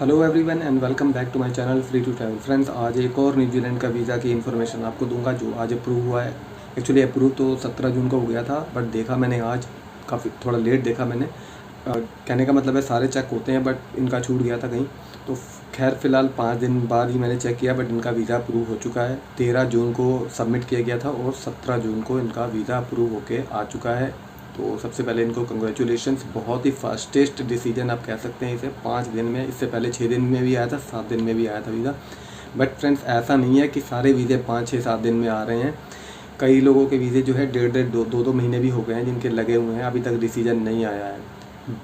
Hello everyone and welcome back to my channel free to travel. Friends, आज एक और New Zealand का visa की इन्फॉर्मेशन आपको दूंगा जो आज अप्रूव हुआ है। एक्चुअली अप्रूव तो 17 जून को हो गया था, बट देखा मैंने आज काफ़ी थोड़ा लेट देखा मैंने। कहने का मतलब है सारे चेक होते हैं बट इनका छूट गया था कहीं। तो खैर फ़िलहाल 5 दिन बाद ही मैंने चेक किया, बट इनका वीज़ा अप्रूव हो चुका है। 13 जून को सबमिट किया गया था और 17 जून को इनका वीज़ा अप्रूव होके आ चुका है। तो सबसे पहले इनको कंग्रेचुलेशंस। बहुत ही फास्टेस्ट डिसीजन आप कह सकते हैं इसे। 5 दिन में, इससे पहले 6 दिन में भी आया था, 7 दिन में भी आया था वीज़ा। बट फ्रेंड्स, ऐसा नहीं है कि सारे वीज़े 5, 6, 7 दिन में आ रहे हैं। कई लोगों के वीज़े जो है डेढ़ दो महीने भी हो गए हैं जिनके लगे हुए हैं, अभी तक डिसीजन नहीं आया है।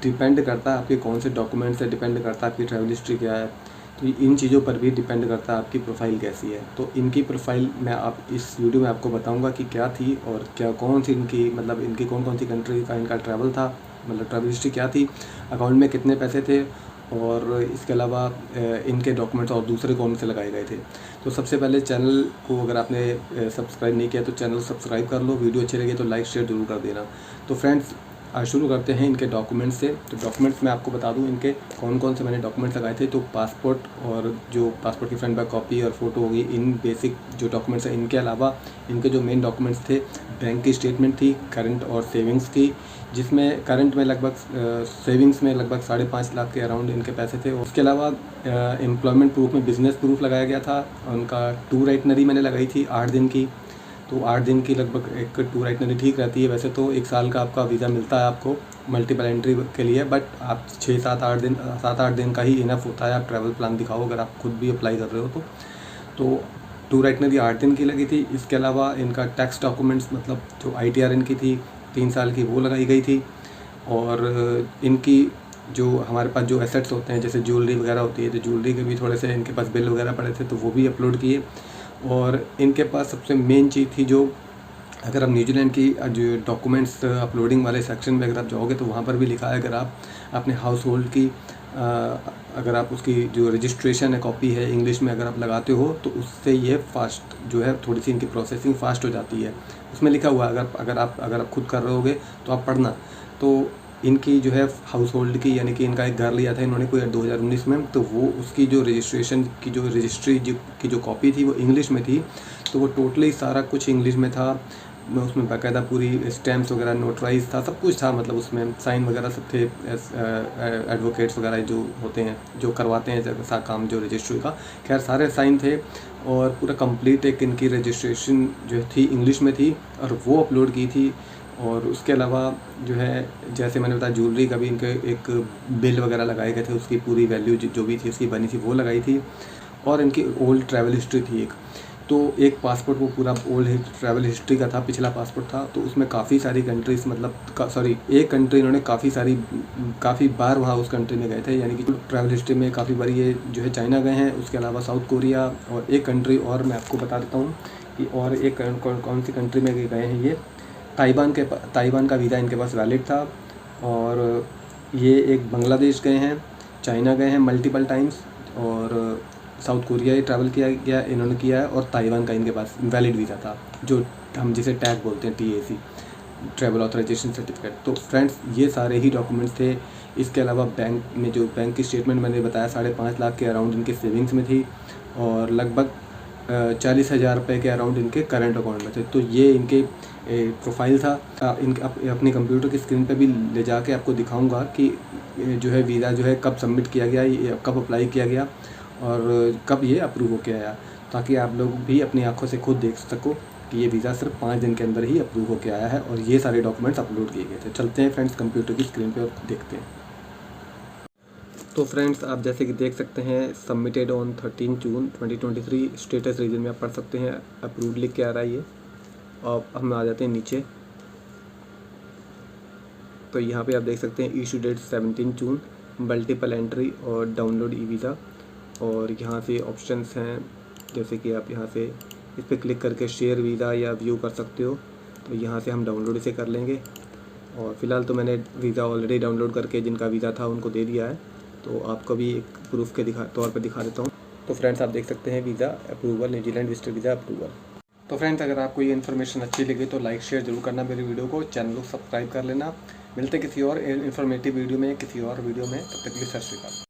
डिपेंड करता है आपके कौन से डॉक्यूमेंट से, डिपेंड करता है आपकी ट्रैवल हिस्ट्री क्या है। तो इन चीज़ों पर भी डिपेंड करता है आपकी प्रोफाइल कैसी है। तो इनकी प्रोफाइल मैं इस वीडियो में आपको बताऊंगा कि क्या थी और क्या कौन सी इनकी मतलब इनकी कौन सी कंट्री का इनका ट्रैवल था, मतलब ट्रैवल हिस्ट्री क्या थी, अकाउंट में कितने पैसे थे, और इसके अलावा इनके डॉक्यूमेंट्स और दूसरे कौन से लगाए गए थे। तो सबसे पहले चैनल को अगर आपने सब्सक्राइब नहीं किया तो चैनल सब्सक्राइब कर लो। वीडियो अच्छी लगे तो लाइक शेयर जरूर कर देना। तो फ्रेंड्स, शुरू करते हैं इनके डॉक्यूमेंट्स से। तो डॉक्यूमेंट्स मैं आपको बता दूं इनके कौन से मैंने डॉक्यूमेंट्स लगाए थे। तो पासपोर्ट, और जो पासपोर्ट की फ्रंट बैक कॉपी और फ़ोटो होगी, इन बेसिक जो डॉक्यूमेंट्स हैं। इनके अलावा इनके जो मेन डॉक्यूमेंट्स थे, बैंक की स्टेटमेंट थी, करंट और सेविंग्स की, जिसमें करंट में लगभग सेविंग्स में लगभग 5.5 लाख के अराउंड इनके पैसे थे। उसके अलावा एम्प्लॉयमेंट प्रूफ में बिज़नेस प्रूफ लगाया गया था। उनका टूर आइटनरी मैंने लगाई थी 8 दिन की। तो 8 दिन की लगभग एक टूर आइटनरी ठीक रहती है। वैसे तो 1 साल का आपका वीज़ा मिलता है आपको मल्टीपल एंट्री के लिए, बट आप 6, 7, 8 दिन का ही इनफ होता है। आप ट्रैवल प्लान दिखाओ अगर आप खुद भी अप्लाई कर रहे हो तो टूर आइटनरी 8 दिन की लगी थी। इसके अलावा इनका टैक्स डॉक्यूमेंट्स, मतलब जो ITR इनकी थी 3 साल की, वो लगाई गई थी। और इनकी जो हमारे पास जो एसेट्स होते हैं जैसे ज्वेलरी वगैरह होती है, तो ज्वेलरी के भी थोड़े से इनके पास बिल वगैरह पड़े थे, तो वो भी अपलोड किए। और इनके पास सबसे मेन चीज़ थी, जो अगर आप न्यूजीलैंड की जो डॉक्यूमेंट्स अपलोडिंग वाले सेक्शन में अगर आप जाओगे तो वहाँ पर भी लिखा है, अगर आप अपने हाउस होल्ड की अगर आप उसकी जो रजिस्ट्रेशन है कॉपी है इंग्लिश में अगर आप लगाते हो तो उससे ये फास्ट जो है, थोड़ी सी इनकी प्रोसेसिंग फास्ट हो जाती है। उसमें लिखा हुआ है अगर आप खुद कर रहे होगे तो आप पढ़ना। तो इनकी जो है हाउस होल्ड की, यानी कि इनका एक घर लिया था इन्होंने कोई 2019 में, तो वो उसकी जो रजिस्ट्रेशन की जो रजिस्ट्री की जो कॉपी थी वो इंग्लिश में थी। तो वो टोटली सारा कुछ इंग्लिश में था। उसमें बाकायदा पूरी स्टैम्प्स वगैरह नोटराइज था, सब कुछ था। मतलब उसमें साइन वगैरह सब थे, एडवोकेट्स वगैरह जो होते हैं, जो करवाते हैं ऐसा काम जो रजिस्ट्री का, खैर सारे साइन थे। और पूरा कंप्लीट एक इनकी रजिस्ट्रेशन जो थी इंग्लिश में थी और वो अपलोड की थी। और उसके अलावा जो है, जैसे मैंने बताया, ज्वेलरी का भी इनके एक बिल वगैरह लगाए गए थे, उसकी पूरी वैल्यू जो भी थी उसकी बनी थी वो लगाई थी। और इनकी ओल्ड ट्रैवल हिस्ट्री थी एक। तो एक पासपोर्ट वो पूरा ओल्ड ट्रैवल हिस्ट्री का था, पिछला पासपोर्ट था। तो उसमें काफ़ी सारी कंट्रीज़, मतलब सॉरी, एक कंट्री इन्होंने काफ़ी बार वहाँ उस कंट्री में गए थे, यानी कि ट्रैवल हिस्ट्री में काफ़ी बार ये जो है चाइना गए हैं। उसके अलावा साउथ कोरिया, और एक कंट्री और मैं आपको बता देता हूँ कि और एक कौन सी कंट्री में गए हैं ये, ताइवान का वीज़ा इनके पास वैलिड था। और ये एक बांग्लादेश गए हैं, चाइना गए हैं मल्टीपल टाइम्स, और साउथ कोरिया ही ट्रैवल किया गया इन्होंने किया है, और ताइवान का इनके पास वैलिड वीज़ा था, जो हम जिसे टैग बोलते हैं, TAC, ट्रैवल ऑथराइजेशन सर्टिफिकेट। तो फ्रेंड्स, ये सारे ही डॉक्यूमेंट्स थे। इसके अलावा बैंक में जो बैंक की स्टेटमेंट मैंने बताया 5.5 लाख के अराउंड इनके सेविंग्स में थी, और लगभग 40,000 रुपये के अराउंड इनके करंट अकाउंट में थे। तो ये इनके प्रोफाइल था। अपने कंप्यूटर की स्क्रीन पे भी ले जाके आपको दिखाऊंगा कि जो है वीज़ा जो है कब सबमिट किया गया, ये कब अप्लाई किया गया और कब ये अप्रूव होकर आया, ताकि आप लोग भी अपनी आंखों से खुद देख सको कि ये वीज़ा सिर्फ 5 दिन के अंदर ही अप्रूव होकर आया है और ये सारे डॉक्यूमेंट्स अपलोड किए गए थे। चलते हैं फ्रेंड्स कंप्यूटर की स्क्रीन पे और देखते हैं। तो फ्रेंड्स, आप जैसे कि देख सकते हैं, submitted on 13 June 2023, status reason में आप पढ़ सकते हैं, अप्रूव लिख के आ रहा है ये। और हम आ जाते हैं नीचे। तो यहाँ पे आप देख सकते हैं इशू डेट 17 जून, मल्टीपल एंट्री और डाउनलोड ई वीज़ा। और यहाँ से ऑप्शंस हैं, जैसे कि आप यहाँ से इस पर क्लिक करके शेयर वीज़ा या व्यू कर सकते हो। तो यहाँ से हम डाउनलोड इसे कर लेंगे। और फ़िलहाल तो मैंने वीज़ा ऑलरेडी डाउनलोड करके जिनका वीज़ा था उनको दे दिया है, तो आपको भी एक प्रूफ के तौर पर दिखा देता हूँ। तो फ्रेंड्स, आप देख सकते हैं visa approval, New Zealand visitor visa approval. तो फ्रेंड्स, अगर आपको ये इन्फॉर्मेशन अच्छी लगी तो लाइक शेयर जरूर करना मेरी वीडियो को, चैनल को सब्सक्राइब कर लेना। मिलते हैं किसी और इन्फॉर्मेटिव वीडियो में, किसी और वीडियो में, तब तक के लिए सत श्री अकाल।